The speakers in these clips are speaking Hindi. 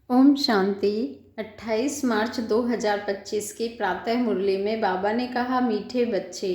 ओम शांति। 28 मार्च 2025 की प्रातः मुरली में बाबा ने कहा, मीठे बच्चे,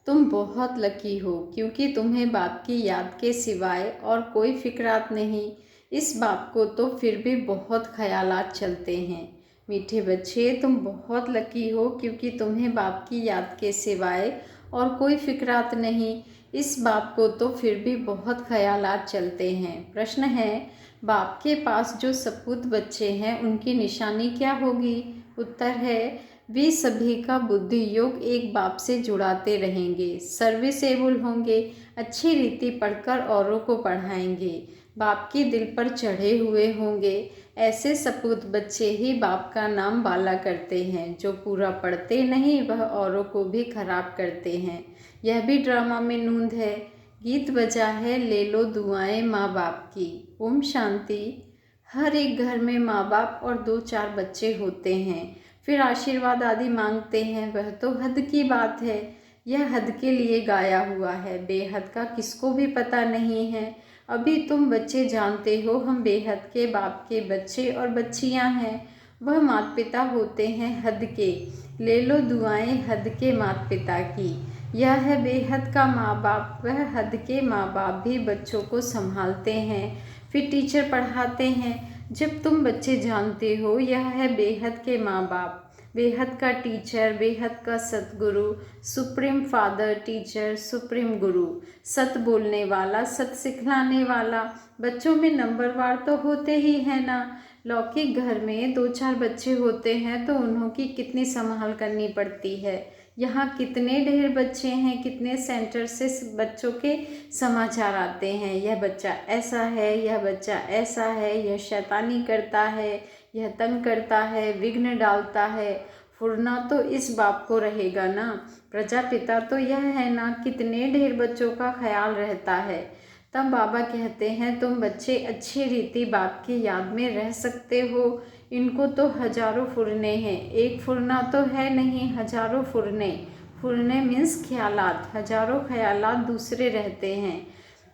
तुम बहुत लकी हो क्योंकि तुम्हें बाप की याद के सिवाय और कोई फिक्रात नहीं। इस बाप को तो फिर भी बहुत ख्यालात चलते हैं। मीठे बच्चे, तुम बहुत लकी हो क्योंकि तुम्हें बाप की याद के सिवाय और कोई फिक्रात नहीं। इस बाप को तो फिर भी बहुत ख्यालात चलते हैं। प्रश्न है, बाप के पास जो सपूत बच्चे हैं उनकी निशानी क्या होगी? उत्तर है, वे सभी का बुद्धि योग एक बाप से जुड़ाते रहेंगे, सर्विसेबल होंगे, अच्छी रीति पढ़कर औरों को पढ़ाएंगे, बाप के दिल पर चढ़े हुए होंगे। ऐसे सपूत बच्चे ही बाप का नाम बाला करते हैं। जो पूरा पढ़ते नहीं वह औरों को भी खराब करते हैं। यह भी ड्रामा में नूंद है। गीत बजा है, ले लो दुआएं माँ बाप की। ओम शांति। हर एक घर में माँ बाप और 2-4 बच्चे होते हैं, फिर आशीर्वाद आदि मांगते हैं। वह तो हद की बात है। यह हद के लिए गाया हुआ है, बेहद का किसको भी पता नहीं है। अभी तुम बच्चे जानते हो हम बेहद के बाप के बच्चे और बच्चियां हैं। वह माता पिता होते हैं हद के। ले लो दुआएं हद के माता पिता की। यह है बेहद का माँ बाप। वह हद के माँ बाप भी बच्चों को संभालते हैं, फिर टीचर पढ़ाते हैं। जब तुम बच्चे जानते हो यह है बेहद के माँ बाप, बेहद का टीचर, बेहद का सतगुरु, सुप्रीम फादर, टीचर, सुप्रीम गुरु, सत बोलने वाला, सत सिखलाने वाला। बच्चों में नंबरवार तो होते ही है ना। लौकिक घर में 2-4 बच्चे होते हैं तो उन्हों की कितनी संभाल करनी पड़ती है। यहाँ कितने ढेर बच्चे हैं, कितने सेंटर से बच्चों के समाचार आते हैं। यह बच्चा ऐसा है, यह बच्चा ऐसा है, यह शैतानी करता है, यह तंग करता है, विघ्न डालता है। फुरना तो इस बाप को रहेगा ना। प्रजापिता तो यह है ना, कितने ढेर बच्चों का ख्याल रहता है। तब बाबा कहते हैं, तुम बच्चे अच्छी रीति बाप की याद में रह सकते हो। इनको तो हजारों फुरने हैं, एक फुरना तो है नहीं, हजारों फुरने। फुरने मीन्स ख्यालात, हजारों ख्यालात दूसरे रहते हैं।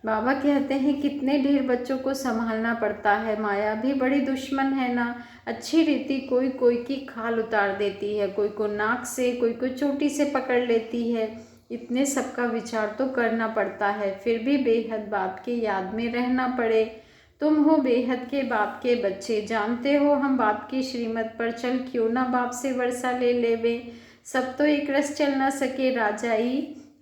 बाबा कहते हैं, कितने ढेर बच्चों को संभालना पड़ता है। माया भी बड़ी दुश्मन है ना। अच्छी रीति कोई कोई की खाल उतार देती है, कोई को नाक से, कोई को चोटी से पकड़ लेती है। इतने सबका विचार तो करना पड़ता है, फिर भी बेहद बाप की याद में रहना पड़े। तुम हो बेहद के बाप के बच्चे, जानते हो हम बाप की श्रीमत पर चल क्यों ना बाप से वर्षा ले लेवे। सब तो एक रस चल ना सके राजाई।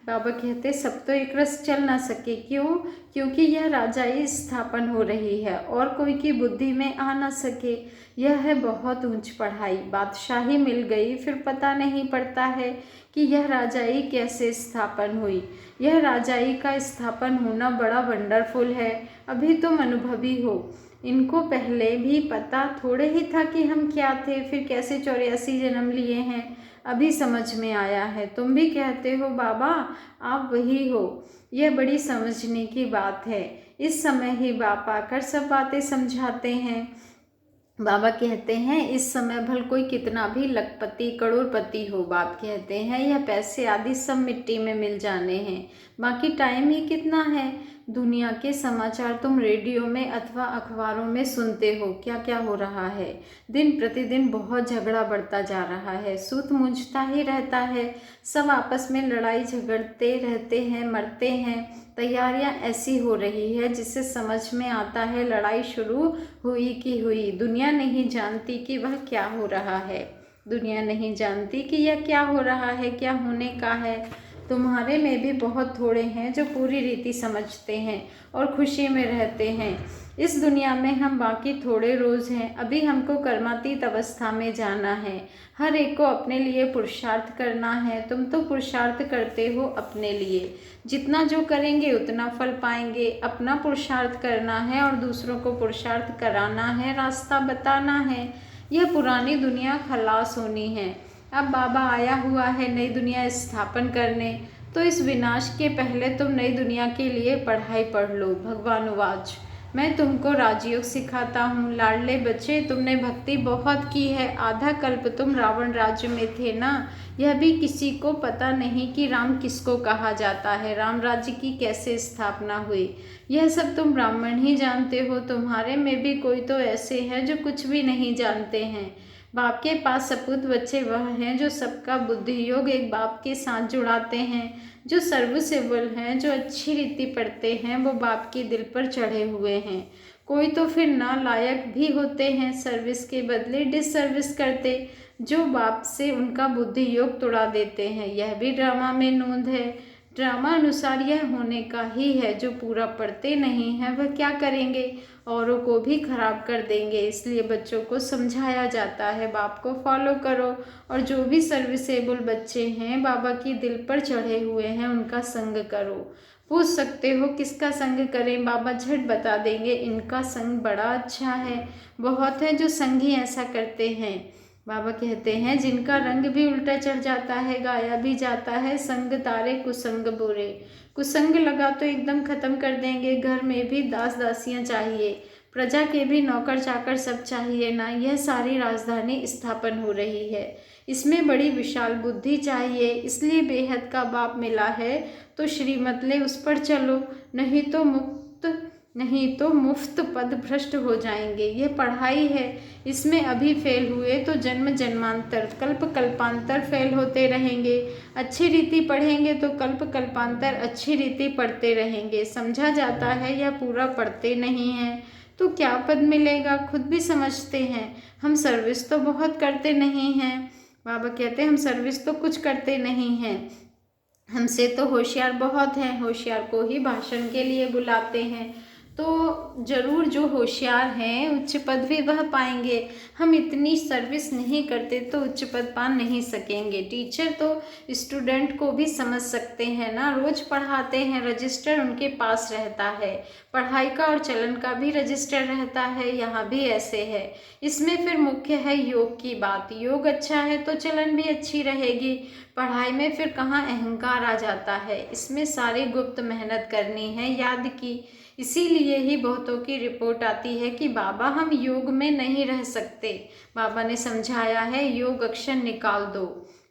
बाबा कहते, सब तो एक रस चल ना सके। क्यों? क्योंकि यह राजाई स्थापन हो रही है और कोई की बुद्धि में आ ना सके। यह है बहुत ऊंच पढ़ाई। बादशाही मिल गई फिर पता नहीं पड़ता है कि यह राजाई कैसे स्थापन हुई। यह राजाई का स्थापन होना बड़ा वंडरफुल है। अभी तुम अनुभवी हो। इनको पहले भी पता थोड़े ही था कि हम क्या थे, फिर कैसे 84 जन्म लिए हैं, अभी समझ में आया है। तुम भी कहते हो बाबा आप वही हो। यह बड़ी समझने की बात है। इस समय ही बाप आकर सब बातें समझाते हैं। बाबा कहते हैं, इस समय भल कोई कितना भी लखपति करोड़पति हो, बाप कहते हैं यह पैसे आदि सब मिट्टी में मिल जाने हैं। बाकी टाइम ही कितना है। दुनिया के समाचार तुम रेडियो में अथवा अखबारों में सुनते हो, क्या क्या हो रहा है। दिन प्रतिदिन बहुत झगड़ा बढ़ता जा रहा है, सूत मूंझता ही रहता है। सब आपस में लड़ाई झगड़ते रहते हैं, मरते हैं। तैयारियां ऐसी हो रही है जिससे समझ में आता है लड़ाई शुरू हुई की हुई। दुनिया नहीं जानती कि वह क्या हो रहा है। दुनिया नहीं जानती कि यह क्या हो रहा है, क्या होने का है। तुम्हारे में भी बहुत थोड़े हैं जो पूरी रीति समझते हैं और खुशी में रहते हैं। इस दुनिया में हम बाकी थोड़े रोज हैं। अभी हमको कर्मातीत अवस्था में जाना है। हर एक को अपने लिए पुरुषार्थ करना है। तुम तो पुरुषार्थ करते हो अपने लिए। जितना जो करेंगे उतना फल पाएंगे। अपना पुरुषार्थ करना है और दूसरों को पुरुषार्थ कराना है, रास्ता बताना है। यह पुरानी दुनिया खलास होनी है। अब बाबा आया हुआ है नई दुनिया स्थापन करने। तो इस विनाश के पहले तुम नई दुनिया के लिए पढ़ाई पढ़ लो। भगवान वाच। मैं तुमको राजयोग सिखाता हूँ। लाडले बच्चे, तुमने भक्ति बहुत की है। आधा कल्प तुम रावण राज्य में थे ना। यह भी किसी को पता नहीं कि राम किसको कहा जाता है, राम राज्य की कैसे स्थापना हुई। यह सब तुम ब्राह्मण ही जानते हो। तुम्हारे में भी कोई तो ऐसे हैं जो कुछ भी नहीं जानते हैं। बाप के पास सपूत बच्चे वह हैं जो सबका बुद्धि योग एक बाप के साथ जुड़ाते हैं, जो सर्व से बल हैं, जो अच्छी रीति पढ़ते हैं, वो बाप के दिल पर चढ़े हुए हैं। कोई तो फिर ना लायक भी होते हैं, सर्विस के बदले डिसर्विस करते, जो बाप से उनका बुद्धि योग तोड़ा देते हैं। यह भी ड्रामा में नोंद है। ड्रामा अनुसार यह होने का ही है। जो पूरा पढ़ते नहीं हैं वह क्या करेंगे, औरों को भी खराब कर देंगे। इसलिए बच्चों को समझाया जाता है, बाप को फॉलो करो। और जो भी सर्विसेबल बच्चे हैं, बाबा की दिल पर चढ़े हुए हैं, उनका संग करो। पूछ सकते हो किसका संग करें, बाबा झट बता देंगे, इनका संग बड़ा अच्छा है। बहुत है जो संगी ऐसा करते हैं। बाबा कहते हैं, जिनका रंग भी उल्टा चढ़ जाता है, गाया भी जाता है, संग तारे कुसंग बुरे। कुसंग लगा तो एकदम खत्म कर देंगे। घर में भी दास दासियां चाहिए, प्रजा के भी नौकर चाकर सब चाहिए ना। यह सारी राजधानी स्थापन हो रही है, इसमें बड़ी विशाल बुद्धि चाहिए। इसलिए बेहद का बाप मिला है तो श्रीमत ले, उस पर चलो, नहीं तो मुफ्त पद भ्रष्ट हो जाएंगे। ये पढ़ाई है, इसमें अभी फेल हुए तो जन्म जन्मांतर कल्प कल्पांतर फेल होते रहेंगे। अच्छी रीति पढ़ेंगे तो कल्प कल्पांतर अच्छी रीति पढ़ते रहेंगे। समझा जाता है या पूरा पढ़ते नहीं हैं तो क्या पद मिलेगा, खुद भी समझते हैं। हम सर्विस तो बहुत करते नहीं हैं। बाबा कहते हैं, हम सर्विस तो कुछ करते नहीं हैं, हमसे तो होशियार बहुत हैं। होशियार को ही भाषण के लिए बुलाते हैं, तो जरूर जो होशियार हैं उच्च पद भी वह पाएंगे। हम इतनी सर्विस नहीं करते तो उच्च पद पा नहीं सकेंगे। टीचर तो स्टूडेंट को भी समझ सकते हैं ना, रोज पढ़ाते हैं, रजिस्टर उनके पास रहता है। पढ़ाई का और चलन का भी रजिस्टर रहता है, यहाँ भी ऐसे है। इसमें फिर मुख्य है योग की बात। योग अच्छा है तो चलन भी अच्छी रहेगी। पढ़ाई में फिर कहाँ अहंकार आ जाता है। इसमें सारी गुप्त मेहनत करनी है, याद की। इसीलिए ही बहुतों की रिपोर्ट आती है कि बाबा हम योग में नहीं रह सकते। बाबा ने समझाया है, योग अक्षर निकाल दो।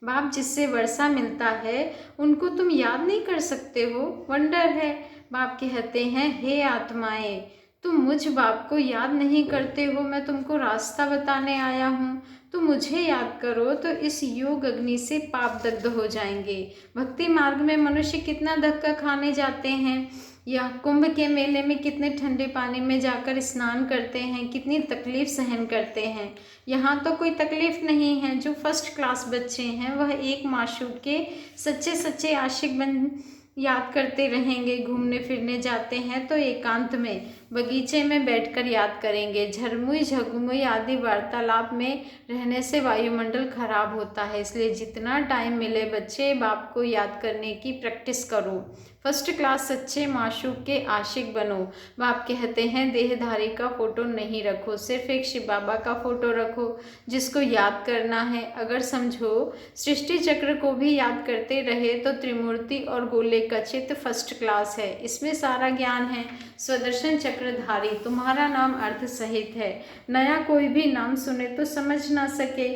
बाप जिससे वर्षा मिलता है उनको तुम याद नहीं कर सकते हो, वंडर है। बाप कहते हैं, हे आत्माएं, तुम मुझ बाप को याद नहीं करते हो। मैं तुमको रास्ता बताने आया हूँ, तो मुझे याद करो तो इस योग अग्नि से पाप दग्ध हो जाएंगे। भक्ति मार्ग में मनुष्य कितना धक्का खाने जाते हैं, या कुंभ के मेले में कितने ठंडे पानी में जाकर स्नान करते हैं, कितनी तकलीफ सहन करते हैं। यहाँ तो कोई तकलीफ नहीं है। जो फर्स्ट क्लास बच्चे हैं वह एक माशूक के सच्चे सच्चे आशिक बन याद करते रहेंगे। घूमने फिरने जाते हैं तो एकांत में बगीचे में बैठकर याद करेंगे। झरमुई झगमुई आदि वार्तालाप में रहने से वायुमंडल खराब होता है। इसलिए जितना टाइम मिले बच्चे, बाप को याद करने की प्रैक्टिस करो। फर्स्ट क्लास सच्चे माशूक के आशिक बनो। बाप कहते हैं, देहधारी का फोटो नहीं रखो, सिर्फ एक शिव बाबा का फोटो रखो जिसको याद करना है। अगर समझो सृष्टि चक्र को भी याद करते रहे तो त्रिमूर्ति और गोले का चित्त फर्स्ट क्लास है। इसमें सारा ज्ञान है। स्वदर्शन चक्रधारी तुम्हारा नाम अर्थ सहित है। नया कोई भी नाम सुने तो समझ ना सके,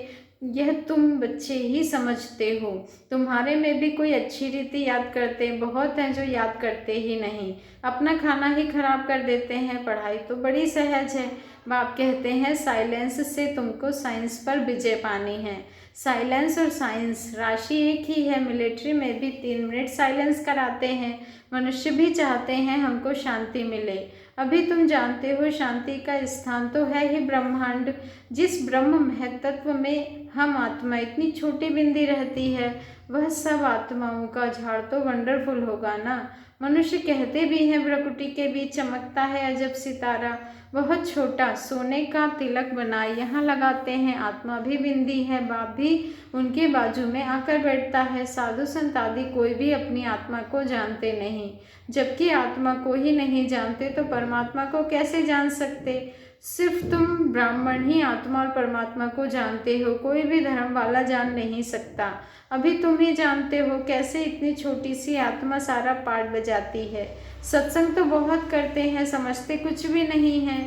यह तुम बच्चे ही समझते हो। तुम्हारे में भी कोई अच्छी रीति याद करते बहुत हैं जो याद करते ही नहीं, अपना खाना ही खराब कर देते हैं। पढ़ाई तो बड़ी सहज है। बाप कहते हैं, साइलेंस से तुमको साइंस पर विजय पानी है। साइलेंस और साइंस राशि एक ही है। मिलिट्री में भी 3 मिनट साइलेंस कराते हैं। मनुष्य भी चाहते हैं हमको शांति मिले। अभी तुम जानते हो शांति का स्थान तो है ही ब्रह्मांड। जिस ब्रह्म महत्त्व में हम आत्मा इतनी छोटी बिंदी रहती है, वह सब आत्माओं का झाड़ तो वंडरफुल होगा ना। मनुष्य कहते भी हैं, प्रकृति के बीच चमकता है अजब सितारा। बहुत छोटा सोने का तिलक बनाए यहाँ लगाते हैं। आत्मा भी बिंदी है, बाप भी उनके बाजू में आकर बैठता है। साधु संत आदि कोई भी अपनी आत्मा को जानते नहीं। जबकि आत्मा को ही नहीं जानते तो परमात्मा को कैसे जान सकते। सिर्फ तुम ब्राह्मण ही आत्मा और परमात्मा को जानते हो, कोई भी धर्म वाला जान नहीं सकता। अभी तुम ही जानते हो कैसे इतनी छोटी सी आत्मा सारा पाठ बजाती है। सत्संग तो बहुत करते हैं, समझते कुछ भी नहीं है।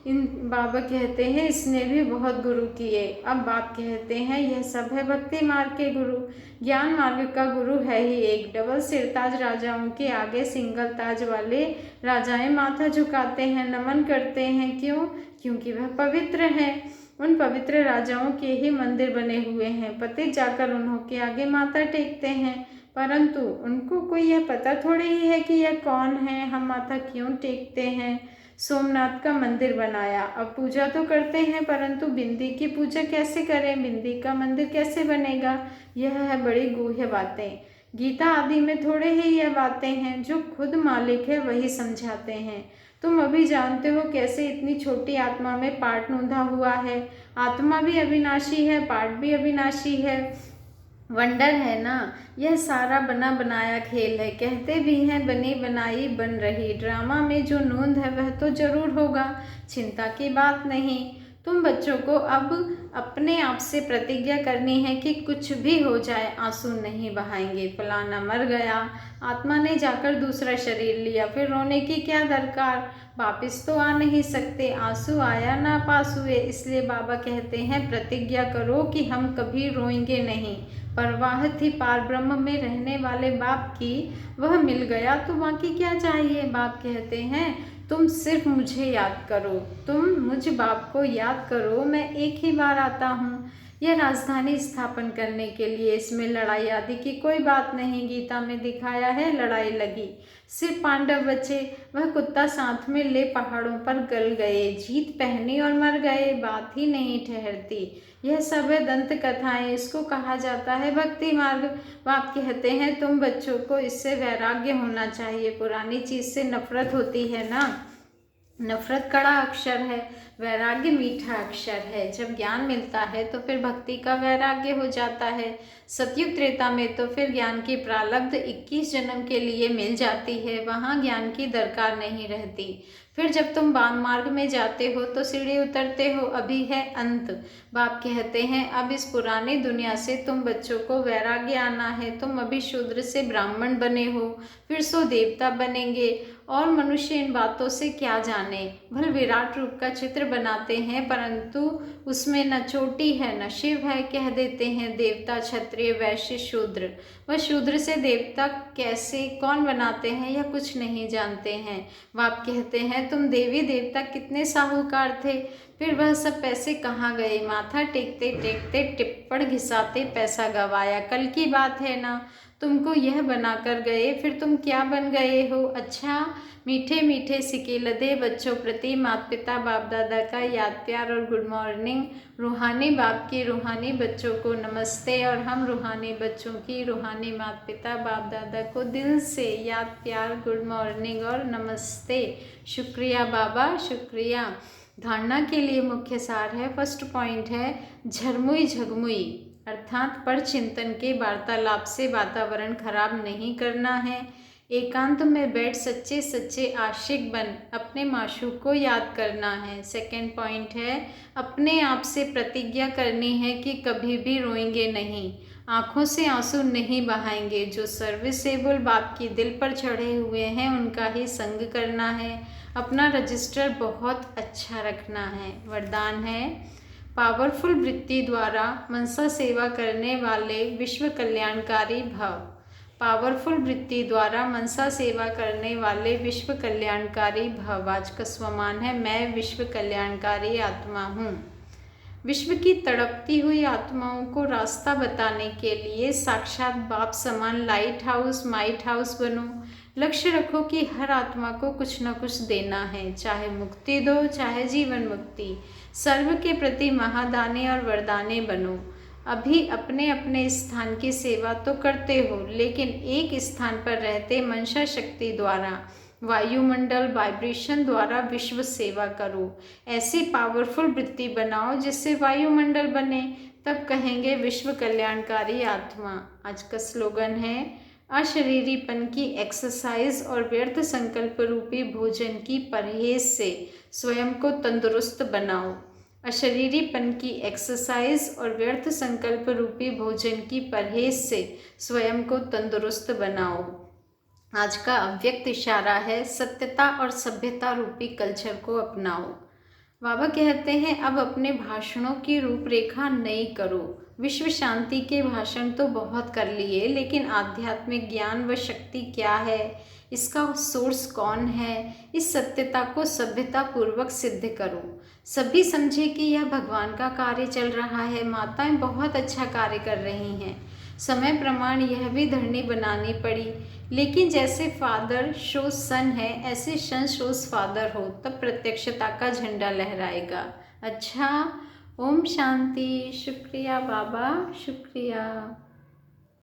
इन बाबा कहते हैं इसने भी बहुत गुरु किए। अब बाप कहते हैं यह सब है भक्ति मार्ग के गुरु। ज्ञान मार्ग का गुरु है ही एक। डबल सिरताज राजाओं के आगे सिंगल ताज वाले राजाएं माथा झुकाते हैं, नमन करते हैं। क्यों? क्योंकि वह पवित्र हैं। उन पवित्र राजाओं के ही मंदिर बने हुए हैं। पतित जाकर उनके आगे माथा टेकते हैं, परंतु उनको कोई यह पता थोड़ी ही है कि यह कौन है, हम माथा क्यों टेकते हैं। सोमनाथ का मंदिर बनाया, अब पूजा तो करते हैं, परंतु बिंदी की पूजा कैसे करें, बिंदी का मंदिर कैसे बनेगा, यह है बड़ी गूढ़ बातें। गीता आदि में थोड़े ही यह बातें हैं, जो खुद मालिक है वही समझाते हैं। तुम अभी जानते हो कैसे इतनी छोटी आत्मा में पार्ट नूंधा हुआ है। आत्मा भी अविनाशी है, पार्ट भी अविनाशी है। वंडर है ना, यह सारा बना बनाया खेल है। कहते भी हैं बनी बनाई बन रही। ड्रामा में जो नोंद है वह तो जरूर होगा, चिंता की बात नहीं। तुम बच्चों को अब अपने आप से प्रतिज्ञा करनी है कि कुछ भी हो जाए आंसू नहीं बहाएंगे। फलाना मर गया, आत्मा ने जाकर दूसरा शरीर लिया, फिर रोने की क्या दरकार, वापिस तो आ नहीं सकते। आंसू आया ना पास हुए, इसलिए बाबा कहते हैं प्रतिज्ञा करो कि हम कभी रोएंगे नहीं। परवाह थी पार ब्रह्म में रहने वाले बाप की, वह मिल गया तो बाकी क्या चाहिए। बाप कहते हैं तुम सिर्फ मुझे याद करो, तुम मुझ बाप को याद करो, मैं एक ही बार आता हूँ यह राजधानी स्थापन करने के लिए। इसमें लड़ाई आदि की कोई बात नहीं। गीता में दिखाया है लड़ाई लगी, सिर्फ पांडव बचे। वह कुत्ता साथ में ले पहाड़ों पर गल गए, जीत पहनी और मर गए, बात ही नहीं ठहरती। यह सब है दंत कथाएं, इसको कहा जाता है भक्ति मार्ग। बाप कहते हैं तुम बच्चों को इससे वैराग्य होना चाहिए। पुरानी चीज से नफरत होती है ना, नफरत कड़ा अक्षर है, वैराग्य मीठा अक्षर है। जब ज्ञान मिलता है तो फिर भक्ति का वैराग्य हो जाता है। सतयुग त्रेता में तो फिर ज्ञान की प्रारब्ध 21 जन्म के लिए मिल जाती है, वहाँ ज्ञान की दरकार नहीं रहती। फिर जब तुम वाम मार्ग में जाते हो तो सीढ़ी उतरते हो, अभी है अंत। बाप कहते हैं अब इस पुरानी दुनिया से तुम बच्चों को वैराग्य आना है। तुम अभी शूद्र से ब्राह्मण बने हो, फिर सो देवता बनेंगे, और मनुष्य इन बातों से क्या जाने। भल विराट रूप का चित्र बनाते हैं, परंतु उसमें न चोटी है न शिव है। कह देते हैं देवता क्षत्रिय वैश्य शूद्र, वह शूद्र से देवता कैसे कौन बनाते हैं यह कुछ नहीं जानते हैं। बाप कहते हैं तुम देवी देवता कितने साहूकार थे, फिर वह सब पैसे कहाँ गए। माथा टेकते टेकते टिप्पण घिसाते पैसा गवाया। कल की बात है ना, तुमको यह बनाकर गए, फिर तुम क्या बन गए हो। अच्छा, मीठे मीठे सिके लदे बच्चों प्रति माता पिता बाप दादा का याद प्यार और गुड मॉर्निंग। रूहानी बाप की रूहानी बच्चों को नमस्ते, और हम रूहानी बच्चों की रूहानी माता पिता बाप दादा को दिल से याद प्यार गुड मॉर्निंग और नमस्ते। शुक्रिया बाबा, शुक्रिया। धारणा के लिए मुख्य सार है, फर्स्ट पॉइंट है झरमुई झगमुई, अर्थात पर चिंतन के वार्तालाप से वातावरण खराब नहीं करना है। एकांत में बैठ सच्चे सच्चे आशिक बन अपने माशूक को याद करना है। सेकंड पॉइंट है अपने आप से प्रतिज्ञा करनी है कि कभी भी रोएंगे नहीं, आँखों से आंसू नहीं बहाएंगे। जो सर्विसेबल बाप की दिल पर चढ़े हुए हैं उनका ही संग करना है। अपना रजिस्टर बहुत अच्छा रखना है। वरदान है पावरफुल वृत्ति द्वारा मनसा सेवा करने वाले विश्व कल्याणकारी भव। पावरफुल वृत्ति द्वारा मनसा सेवा करने वाले विश्व कल्याणकारी भव। आज का स्वमान है मैं विश्व कल्याणकारी आत्मा हूँ। विश्व की तड़पती हुई आत्माओं को रास्ता बताने के लिए साक्षात बाप समान लाइट हाउस माइट हाउस बनो। लक्ष्य रखो कि हर आत्मा को कुछ न कुछ देना है, चाहे मुक्ति दो चाहे जीवन मुक्ति। सर्व के प्रति महादानी और वरदानी बनो। अभी अपने अपने स्थान की सेवा तो करते हो, लेकिन एक स्थान पर रहते मंशा शक्ति द्वारा वायुमंडल वाइब्रेशन द्वारा विश्व सेवा करो। ऐसी पावरफुल वृत्ति बनाओ जिससे वायुमंडल बने, तब कहेंगे विश्व कल्याणकारी आत्मा। आज का स्लोगन है अशरीरीपन की एक्सरसाइज और व्यर्थ संकल्प रूपी भोजन की परहेज से स्वयं को तंदुरुस्त बनाओ। अशरीरीपन की एक्सरसाइज और व्यर्थ संकल्प रूपी भोजन की परहेज से स्वयं को तंदुरुस्त बनाओ। आज का अव्यक्त इशारा है, सत्यता और सभ्यता रूपी कल्चर को अपनाओ। बाबा कहते हैं, अब अपने भाषणों की रूपरेखा नई करो। विश्व शांति के भाषण तो बहुत कर लिए, लेकिन आध्यात्मिक ज्ञान व शक्ति क्या है, इसका सोर्स कौन है, इस सत्यता को सभ्यता पूर्वक सिद्ध करो। सभी समझे कि यह भगवान का कार्य चल रहा है। माताएं बहुत अच्छा कार्य कर रही हैं। समय प्रमाण यह भी धरनी बनानी पड़ी, लेकिन जैसे फादर शोज सन है, ऐसे सन शोज फादर हो, तब प्रत्यक्षता का झंडा लहराएगा। अच्छा, ओम शांति। शुक्रिया बाबा, शुक्रिया।